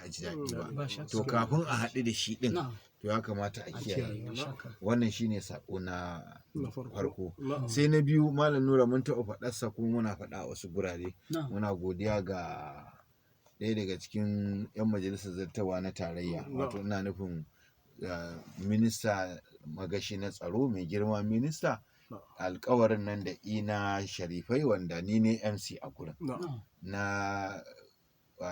ji daɗi ba. ba shakka. To kafin a haɗu da shi ɗin Na'am. to ya kamata a kiyaye. Ba shakka. Wannan shine sako na farko. Na'am. Sai na biyu, Malam Nura, mun taɓa faɗarsa kuma muna faɗa a wasu gurare. Na'am. Muna godiya ga ɗaya daga cikin 'yan majalisar zartawa na tarayya, wato ina nufin minista magashi na tsaro, mai girma minista, alkawarin nan da ina sharifai, wanda ni ne MC a gurin Na'am. na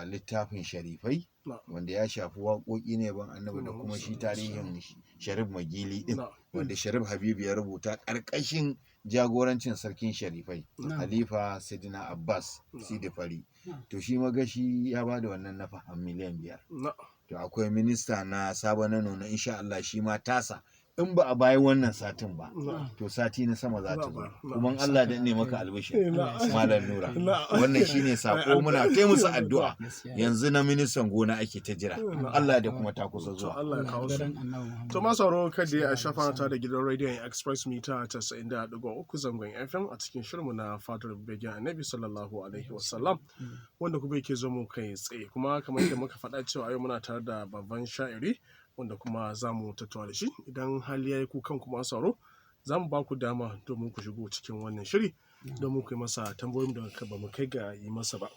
littafin sharifai, Na'am. wanda ya shafi waƙoƙi ne ban annabi da kuma shi tarihin Sharif Magili din, Na'am. wanda Sharif Habibu ya rubuta ƙarƙashin jagorancin sarkin sharifai, Na'am. Halifa Sayyidina Abbas Sidi Fari. Na'am. To shi magashi ya ba da wannan nafa miliyan 5. Na'am. To akwai minista na Sabo na Nono, insha Allah shi ma tasa, in ba a bayi wannan satin ba Na'am. to sati na sama za ta zo, Na'am. kuma Allah da ne maka albishir, Na'am. Malam Nura. Na'am. Wannan shine sako, muna kai musu addu'a. Gaskiya. Yanzu na ministan gona ake ta jira, Allah da kuma ta kusa To zuwa. Allah ya kawo su. Daren Annabi Muhammad. To masu sauraro kada ya shafa ta da gidan rediyon Express mita 90.3 zangon FM a cikin shirinmu na Fadar Begen Annabi sallallahu alaihi wasallam, wanda kuma yake zo mu kai tsaye, kuma kamar yadda muka faɗa cewa yau muna tare da babban sha'iri wanda kuma za mu tattauna da shi. Idan hali ya yi kukan kuma sauro, za mu ba ku dama domin ku shigo cikin wannan shiri domin ku yi masa tambayoyin da ba mu kai ga yi masa ba.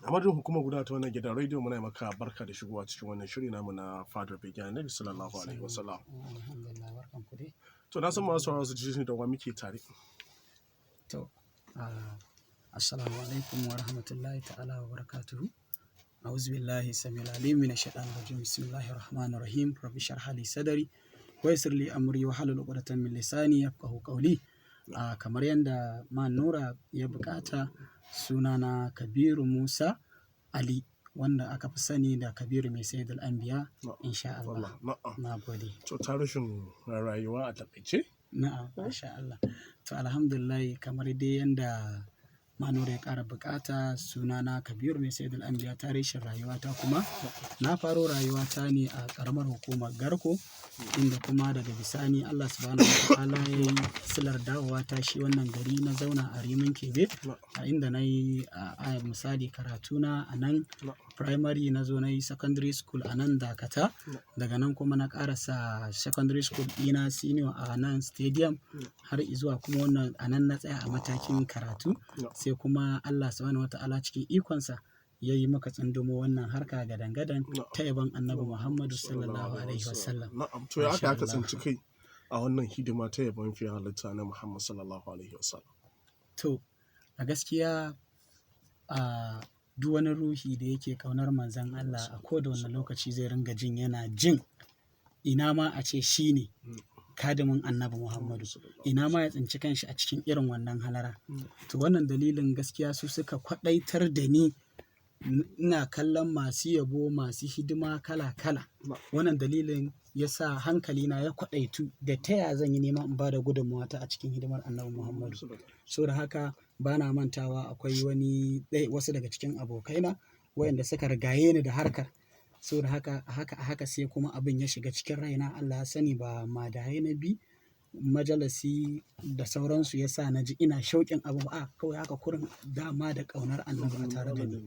A madadin hukumar gudanar ta wannan gidan rediyo, muna yi maka barka da shigowa cikin wannan shiri namu na Fadar Begen Annabi sallallahu alaihi wasallam. Alhamdulillah, barkan ku dai. To na san masu sauraro su ji da wa muke tare. To, assalamu alaikum wa rahmatullahi ta'ala wa barakatuhu. A'udhu billahi samil alim min ash-shaytanir rajim. Bismillahir rahmanir rahim. Rabbi shrah li sadri wa yassir li amri wa hlul 'uqdatan min lisani yafqahu qawli. Kamar yanda Man Nura ya bukata, sunana Kabiru Musa Ali, wanda aka fi sani da Kabiru mai sayyidul anbiya, insha Allah. Na'am. Na gode. To tarihin rayuwa a takaice. Na'am, masha Allah. To alhamdulillah, kamar dai yanda Manura ya ƙara bukata, sunana Kabiru mai sayyidul anbiya, tarihin rayuwata kuma na faro rayuwata ne a ƙaramar hukumar Garko, inda kuma daga bisani Allah subhanahu wa ta'ala ya yi silar dawowa ta shi wannan gari, na zauna a Rimin Kebe, a inda na yi misali karatuna a nan primary, na zo na yi secondary school a nan Dakata, daga nan kuma na ƙarasa secondary school ɗina senior a nan Stadium, har izuwa kuma wannan a nan na tsaya a matakin karatu, sai kuma Allah subhanahu wa ta'ala cikin ikonsa ya yi maka tsundumo wannan harka gadan-gadan ta yaban Annabi Muhammadu sallallahu alaihi wasallam. Na'am. To ya aka tsinci kai a wannan hidima ta yaban fiye halitta na Muhammad sallallahu alaihi wasallam? To a gaskiya, duk wani ruhi da yake kaunar manzon Allah a koda wani lokaci zai ringa jin yana jin ina ma a ce shi ne kadimin Annabi Muhammadu, ina ma ya tsinci kanshi a cikin irin wannan halara. To wannan dalilin gaskiya su suka kwaɗaitar da ni, ina kallon masu yabo, masu hidima kala-kala. Wannan dalilin ya sa hankalina ya kwaɗaitu da ta ya zan yi nema in ba da gudunmawa ta a cikin hidimar Annabi Muhammadu. So da haka ba na mantawa, akwai wasu daga cikin abokaina wayanda suka rigaye ni da harkar. So da haka sai kuma abin ya shiga cikin raina. Allah ya sani, ba ma da na bi majalisi da sauransu ya sa na ji ina shauƙin abu ba, kawai haka kurin dama da ƙaunar Annabi a tare da ni,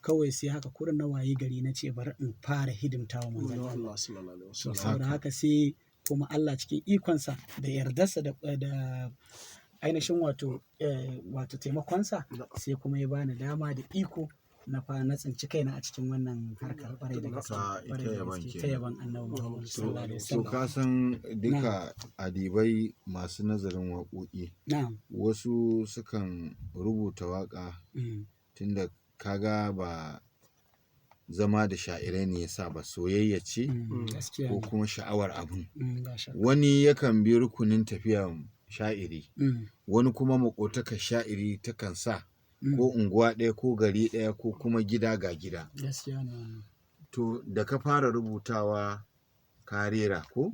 kawai sai haka kurin na wayi gari na ce bari in fara hidimta wa manzon Allah. Saboda haka sai kuma Allah cikin ikonsa da yardarsa da ainihin wato taimakonsa, sai kuma ya bani dama da iko na tsinci kaina a cikin wannan harkar ƙwarai da gaske ta yaban Annabi Muhammad sallallahu alaihi wasallam. To ka san duka adibai masu nazarin waƙoƙi, wasu sukan rubuta waƙa tunda kaga ba zama da sha'irai ne yasa ba, soyayya ce ko kuma sha'awar abun. Wani yakan bi rukunin tafiyan sha'iri, wani kuma maƙotakar sha'iri takan sa ko unguwa ɗaya ko gari ɗaya ko kuma gida ga gida. To da ka fara rubutawa ka rera ko?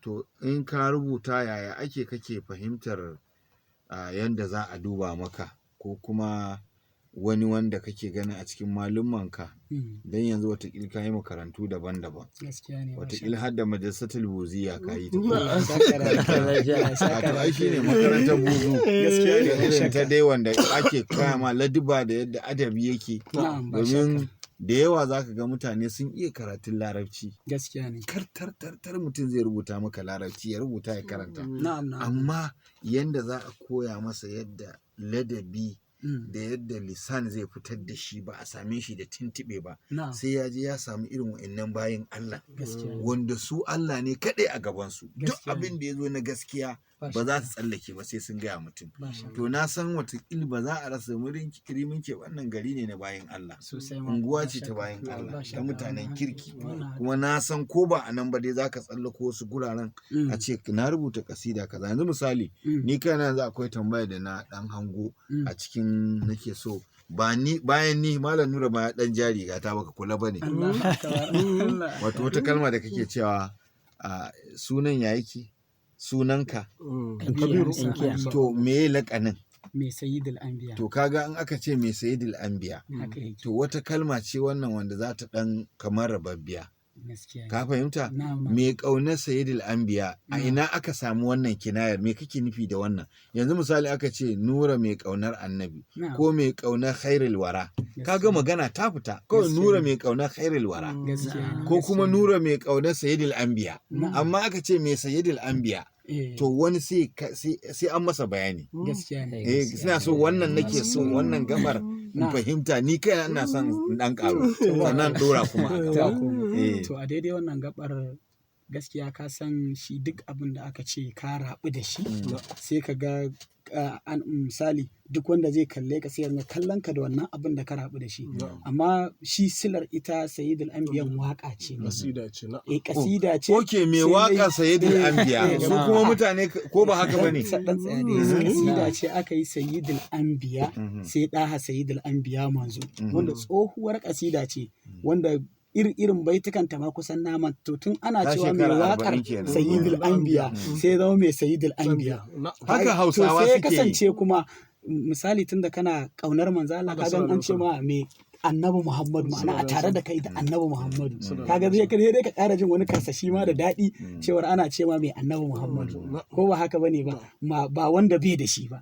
To in ka rubuta, yaya kake fahimtar yanda za a duba maka, ko kuma wani wanda kake ganin a cikin malummanka, don yanzu watakila ka yi makarantu daban-daban, watakila har da madrasatul buziya ka yi ta ai shi ne makarantar buzu, irin ta dai wanda ake kama laduba da yadda adabi yake, domin da yawa za ka ga mutane sun iya karatun larabci gaskiya ne tartar mutum zai rubuta maka larabci ya rubuta ya karanta na'am amma yanda za a koya masa yadda ladabi da yadda lisan zai fitar da shi ba a same shi da tintibe ba sai ya je ya samu irin wa'annan bayin Allah wanda su Allah ne kaɗai a gabansu duk abin da ya zo na gaskiya ba za su tsallake ba sai sun gaya mutum to na san watakila ba za a rasa wurin kirimin ke wannan gari ne na bayin Allah unguwa ce ta bayin Allah ta mutanen kirki kuma na san ko ba a nan ba dai za ka tsallako wasu guraren a ce na rubuta kasida kaza yanzu misali ni kana yanzu akwai tambaya da na dan hango a cikin nake so bayan ni Malam Nura ma dan jari ga ta baka kula bane wato wata kalma da kake cewa sunan ya yake sunanka to me lakanin mai sayyidul anbiya to kaga in aka ce mai sayyidul anbiya to wata kalma ce wannan wanda za ta dan kamar rababbiya ka fahimta me kaunar sayyidul anbiya a ina aka samu wannan kinayar me kake nufi da wannan yanzu misali aka ce Nura mai kaunar annabi ko mai kaunar khairul wara kaga magana ta fita kawai Nura mai kaunar khairul wara ko kuma Nura mai kaunar sayyidul anbiya amma aka ce mai sayyidul anbiya to wani sai an masa bayani suna so wannan nake so wannan gabar in fahimta ni kai ina son dan karo sannan dora kuma to a daidai wannan gabar gaskiya ka san shi duk abin da aka ce ka rabu da shi sai ka ga misali duk wanda zai kalle ka sai ya kallon ka da wannan abin da ka rabu da shi amma shi silar ita sayyidul anbiyan waka ce kasida ce okay me waka sayyidul anbiya su kuma mutane ko ba haka bane kasida ce aka yi sayyidul anbiya sai daha sayyidul anbiya manzo wanda tsohuwar kasida ce wanda irin baitukanta ma kusan naman to tun ana cewa mai wakar sayyidul anbiya sai zama mai sayyidul anbiya haka Hausawa suke sai kasance kuma misali tunda kana kaunar manzo Allah kaga an ce ma mai annabi Muhammadu ma'ana a tare da kai da annabi Muhammadu kaga zai dai ka ƙara jin wani karsashi ma da daɗi cewar ana ce ma mai annabi Muhammadu ko ba haka bane ba ba wanda bai da shi ba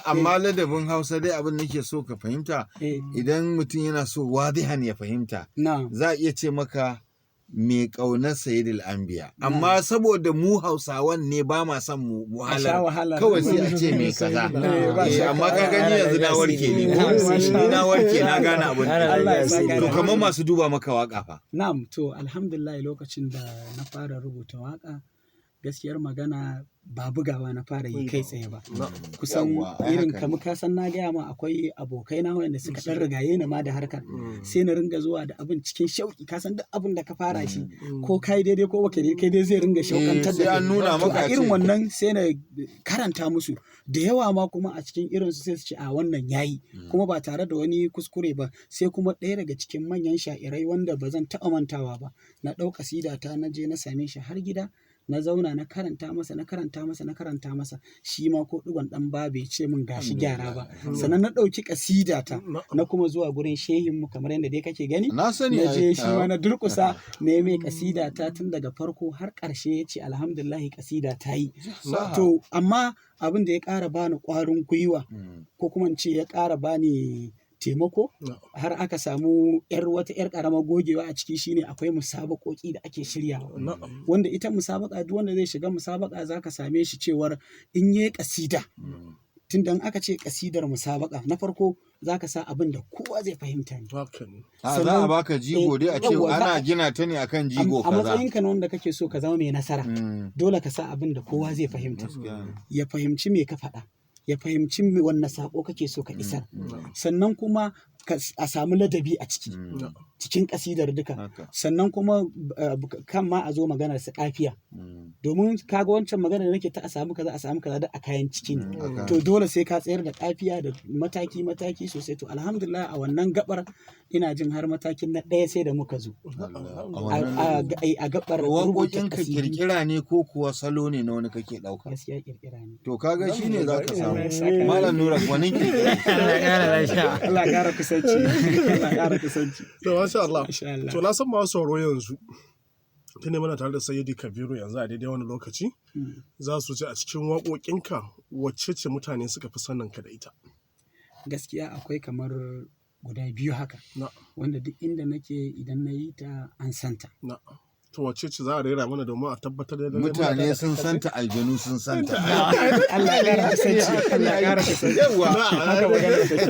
amma ladabin Hausa dai abin nake so ka fahimta idan mutum yana so wadihan ya fahimta za a iya ce maka mai ƙaunar sayyidul anbiya amma saboda mu Hausawan ne ba ma son mu wahala kawai sai a ce mai kaza amma ka gani yanzu na warke ne ni na warke na gane abin to kamar masu duba maka waka fa na'am to alhamdulillah lokacin da na fara rubuta waka gaskiyar magana ba bugawa na fara yi kai tsaye ba kusan irin kamar kasan na gaya ma akwai abokai na wanda suka dan rigaye ni ma da harkar sai na ringa zuwa da abin cikin shauki kasan duk abin da ka fara shi ko kai daidai ko baka kai dai zai ringa shaukantar da nuna maka irin wannan sai na karanta musu da yawa ma kuma a cikin irin su sai su ce a wannan yayi kuma ba tare da wani kuskure ba sai kuma ɗaya daga cikin manyan sha'irai wanda ba zan taɓa mantawa ba na ɗau kasida ta na je na same shi har gida na zauna na karanta masa shi ma ko digon dan ba bai ce min gashi gyara ba sannan na dauki kasida ta na kuma zuwa gurin shehin mu kamar yadda dai kake gani na je shi ma na durkusa ne mai kasida ta tun daga farko har karshe yace alhamdulillah kasida ta yi to amma abin da ya ƙara bani ƙwarin gwiwa ko kuma in ce ya ƙara bani taimako har aka samu wata yar karamar gogewa a ciki shine akwai musabakoki da ake shiryawa wanda ita musabaka duk wanda zai shiga musabaka zaka same shi cewar in yi kasida tunda aka ce kasidar musabaka na farko zaka sa abin da kowa zai fahimta ne za a baka jigo dai a ce ana gina ta ne akan jigo kaza a matsayin ka na wanda kake so ka zama mai nasara dole ka sa abin da kowa zai fahimta ya fahimci me ka faɗa ya fahimci wannan sako kake so ka isar sannan kuma a samu ladabi a ciki cikin kasidar duka sannan kuma kan ma a zo maganar su kafiya domin kaga wancan maganar da nake ta a samu kaza da a kayan ciki ne to dole sai ka tsayar da kafiya da mataki sosai to alhamdulillah a wannan gabar ina jin har matakin na ɗaya sai da muka zo a gabar waƙoƙin ka kirkira ne ko kuwa salo ne na wani kake ɗauka gaskiya kirkira ne to kaga shine zaka samu Malam Nura gwanin kirkira Allah ya kusanci Allah ya kusanci to masha Allah to na san masu sauraro yanzu tunda muna tare da Sayyidi Kabiru yanzu a daidai wani lokaci za su ce a cikin waƙoƙinka wacce ce mutane suka fi sanin ka da ita gaskiya akwai kamar guda 2 haka wanda duk inda nake idan na yi ta an santa. To wace ce za a rera mana domin a tabbatar da mutane sun santa, aljanu sun santa. Allah ya ƙara kusanci, Allah ya ƙara kusanci. Yawwa. Haka magana take.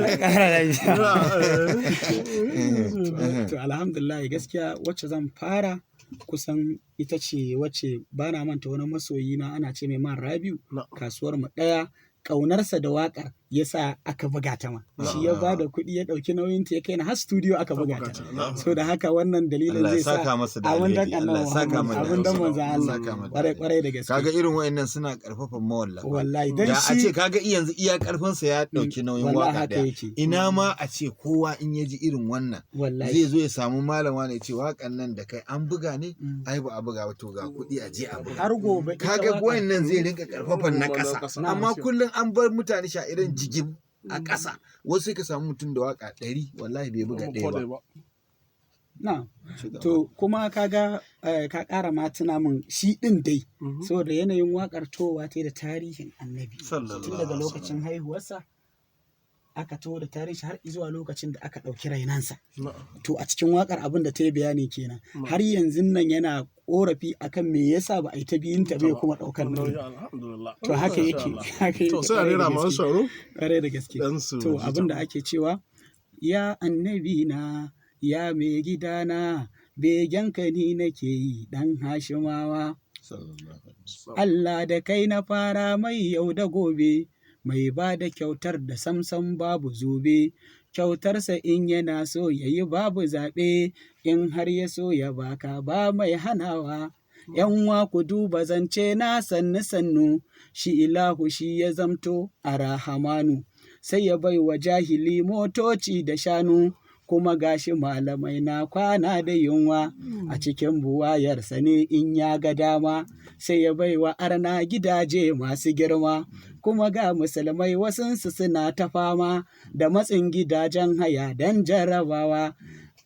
To alhamdulillah gaskiya wacce zan fara kusan ita ce wacce ba na manta wani masoyi na ana ce mai Man Rabiu, kasuwar mu ɗaya, ƙaunarsa da waƙar ya sa aka buga ta ma. Shi ya ba da kuɗi ya ɗauki nauyin ta ya kai na har studio aka buga ta. So da haka wannan dalilin zai sa abin dan abin dan manzon Allah kwarai da gaske. Kaga irin wayannan suna ƙarfafa mawallafa. Wallahi dan shi. Da a ce kaga yanzu iya ƙarfin sa ya ɗauki nauyin waƙa da. Ina ma a ce kowa in ya ji irin wannan zai zo ya samu malama ne ya ce waƙan nan da kai an buga ne ai ba a buga ba to ga kuɗi a je a buga. Har gobe kaga wayannan zai rinka ƙarfafan na ƙasa. Amma kullum an bar mutane sha'irin jigib a ƙasa, wasu ka samu mutum da waka 100 wallahi bai buga ɗaya ba. Na, to kuma kaga ka ƙara ma tuna min shi ɗin dai, saboda yanayin waƙar towa ta da tarihin annabi. Tun daga lokacin haihuwarsa aka taho da tarihi har zuwa lokacin da aka ɗauki rainansa. To a cikin waƙar abin da ta yi bayani kenan. Har yanzu nan yana ƙorafi akan me yasa ba a yi ta biyun ta bai kuma ɗaukar nauyi. To haka yake. To sai a rera masu sauro? Ƙwarai da gaske. To abin da ake cewa ya annabi na ya mai gidana begenka ni nake yi ɗan Hashimawa. Allah da kai na fara mai yau da gobe. Mai ba da kyautar da samsam babu zobe, kyautarsa in yana so ya yi babu zaɓe, in har ya so ya baka ba mai hanawa. ‘Yan ku duba zance na sannu, shi ilahu shi ya zamto a rahamanu, sai ya bai wa jahili motoci da shanu, kuma gashi malamai na kwana da yunwa, a cikin buwayarsa ne in ya ga dama, sai ya bai wa arna gidaje masu girma. Kuma ga musulmai wasunsu suna ta fama da matsin gidajen haya don jarrabawa.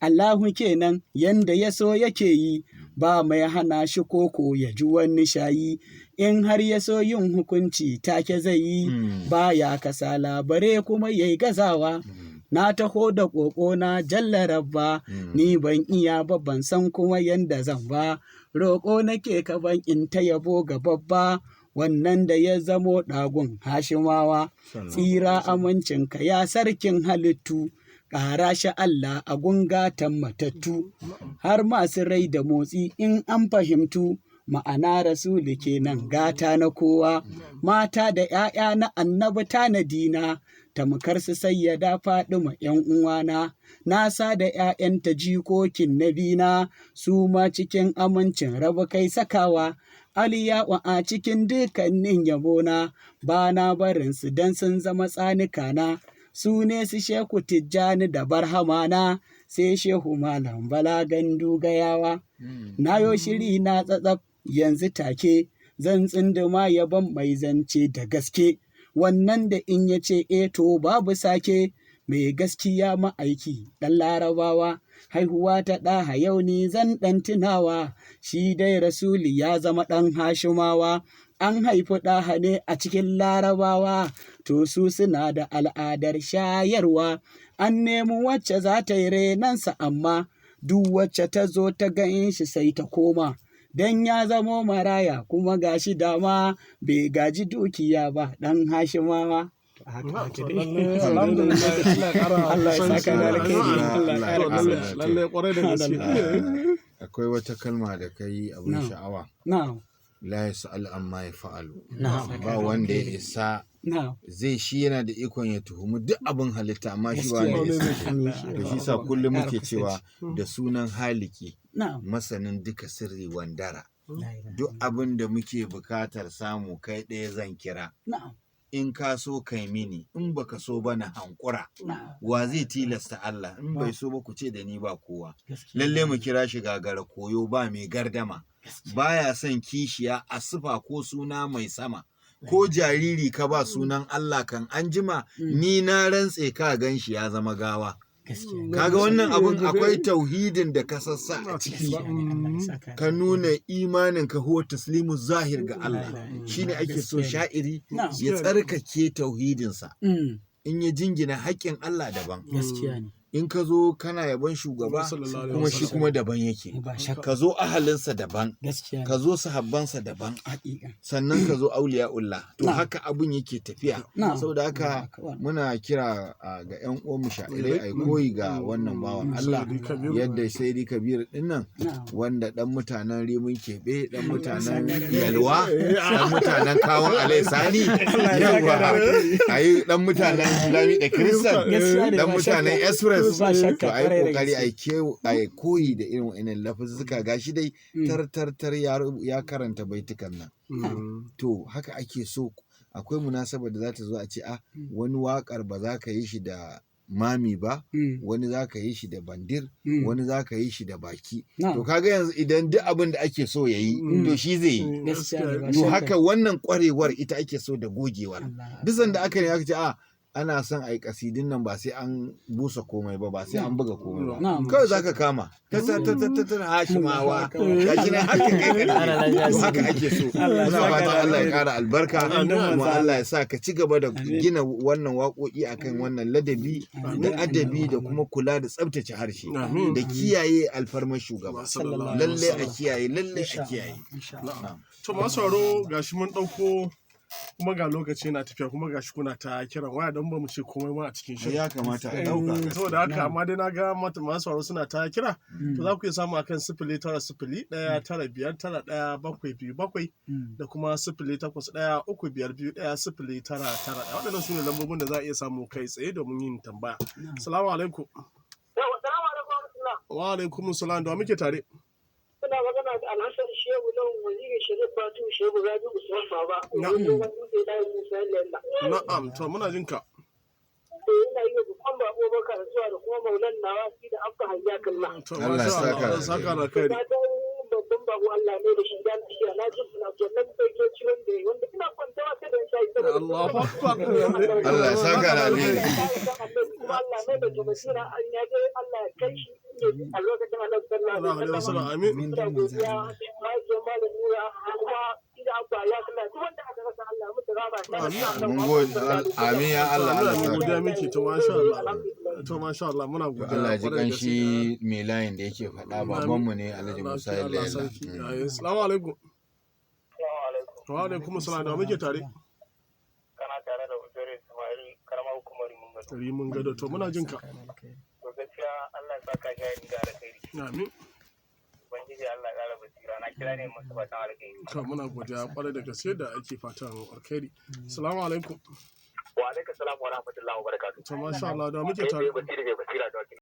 Allahu kenan yanda ya so yake yi, ba mai hana shi koko ya ji wani shayi. In har ya so yin hukunci take zai yi, ba ya kasala bare kuma yayi gazawa. Na taho da ƙoƙona jalla rabba, ni ban iya ba ban san kuma yanda zan ba. Roƙo nake ka ban in ta yabo ga babba, wannan da ya zamo ɗagun Hashimawa. Tsira amincinka ya sarkin halittu, ƙara shi Allah a gungatan matattu. Har masu rai da motsi in an fahimtu, ma'ana rasuli kenan gata na kowa. Mata da ‘ya'ya na annabi tanadina, tamkar su sayyada Fadima ‘yan uwana. Na sa da ‘ya'yanta jikokin nabina, su ma cikin amincin rabu kai sakawa. Aliyawa a cikin dukkanin yabona, ba na barinsu don sun zama tsanikana. Su ne su Shehu Tijjani da Barhamana, sai Shehu Malam Bala Gandu Gayawa. Na yo shiri na tsatsaf yanzu take, zan tsinduma yabon mai zance da gaske. Wannan da in ya ce to babu sake, mai gaskiya ma'aiki ɗan Larabawa. Haihuwa ta ɗaha yau ni zan ɗan tunawa, shi dai rasuli ya zama ɗan Hashimawa. An haifi ɗaha ne a cikin Larabawa, to su suna da al'adar shayarwa. An nemi wacce za ta yi renansa amma, duk wacce ta zo ta gan shi sai ta koma. Dan ya zamo maraya kuma gashi dama, bai gaji dukiya ba ɗan Hashimawa. Akwai wata kalma da kai abin sha'awa. La yas'al amma ya fa'alu. Ba wanda ya isa zai shi yana da ikon ya tuhumi duk abin halitta amma shi ba wanda ya isa. Da shi sa kullum muke cewa da sunan haliki masanin duka sirri wandara. Duk abin da muke bukatar samu kai ɗaya zan kira. In ka so kai mini, in baka so ba na hankura. Wa zai tilasta Allah, in bai so ba ku ce da ni ba kowa. Lalle mu kira shi gagara koyo ba mai gardama. Baya son kishiya a sifa ko suna mai sama. Ko jariri ka ba sunan Allah kan anjima, ni na rantse ka gan shi ya zama gawa. Kaga wannan abun akwai tauhidin da ka sassa a ciki, ka nuna imanin ka huwa taslimu zahir ga Allah. Shine ake so sha'iri ya tsarkake tauhidinsa, in ya jingina haƙƙin Allah daban. in ka zo kana yaban shugaba kuma shi kuma daban yake, ka zo ahalinsa daban, ka zo sahabbansa daban, sannan ka zo auliya'ullah. To haka abin yake tafiya. Saboda haka muna kira ga 'yan uwanmu sha'irai a koyi ga wannan bawan Allah yadda Saidi Kabir dinnan, wanda dan mutanen Rimin Kebe, dan mutanen Yalwa, dan mutanen Kawon Alai Sani, ayi dan mutanen Lami da Kristal, dan mutanen Express. To ai kokari ai koyi da irin wa'annan lafuzzuka, gashi dai tar ya karanta baitukan nan. To haka ake so. Akwai munasabar da za ta zo a ce wani waƙar ba za ka yi shi da mami ba, wani za ka yi shi da bandir, wani za ka yi shi da baki. To kaga yanzu idan duk abin da ake so ya yi, to shi zai yi. To haka wannan kwarewar ita ake so da gogewar. Duk sanda aka ne aka ce ana son a yi kasidin nan ba sai an busa komai ba sai an buga komai ba, kawai za ka kama ta hashimawa gashi ne haka kai to haka ake so. Muna fata Allah ya kara albarka, kuma Allah ya sa ka ci gaba da gina wannan waƙoƙi akan wannan ladabi da adabi da kuma kula da tsabtace harshe da kiyaye alfarmar shugaba. Lalle a kiyaye, lalle a kiyaye. To masu sauraro gashi mun ɗauko kuma ga lokaci na tafiya, kuma gashi kuna ta kiran waya don ba mu ce komai ma a cikin shirin. Ya kamata a dauka. Saboda haka amma dai na ga masu sauraro suna ta kira. To za ku iya samu akan 090199177 da kuma 08135210999. Waɗannan su ne lambobin da za a iya samu kai tsaye domin yin tambaya. Assalamu alaikum. Wa alaikum salam, da muke tare. Ina magana da Alhassan Shehu nan wazirin Sharif Batu Shehu Rabi Usman Baba. Na'am, to muna jin ka. Ina yi wa babban bako baka da zuwa da kuma maulan nawa shi da abba hayyakallah. Allah saka da kai. Babban bako Allah ne da shi dan shi na ji suna jannan baitoci wanda ina kwantawa sai da sai Allahu akbar. Allah saka da alheri. Allah ne da basira an yaje Allah ya kai shi a lokacin Allah sallallahu alaihi wasallam. Amin. Mun gode. Amin ya Allah. Godiya miki to masha Allah. To masha Allah muna godiya. Allah ji kanshi mai layin da yake faɗa babanmu ne Alhaji Musa Yalla. Assalamu alaikum. Wa alaikum assalam, da muke tare. Kana tare da Hussein Ismail karamar hukumar Rimin Gado. To muna jin ka. To gaskiya Allah ya saka shi da alkhairi. Amin. Ubangiji Allah ya ƙara basira, na kira ne masu fatan alkhairi. To muna godiya kwarai da gaske da ake fatan alkhairi. Assalamu alaikum. Wa alaikum salam wa rahmatullahi wa barakatuh. To masha Allah, da muke tare. Basira da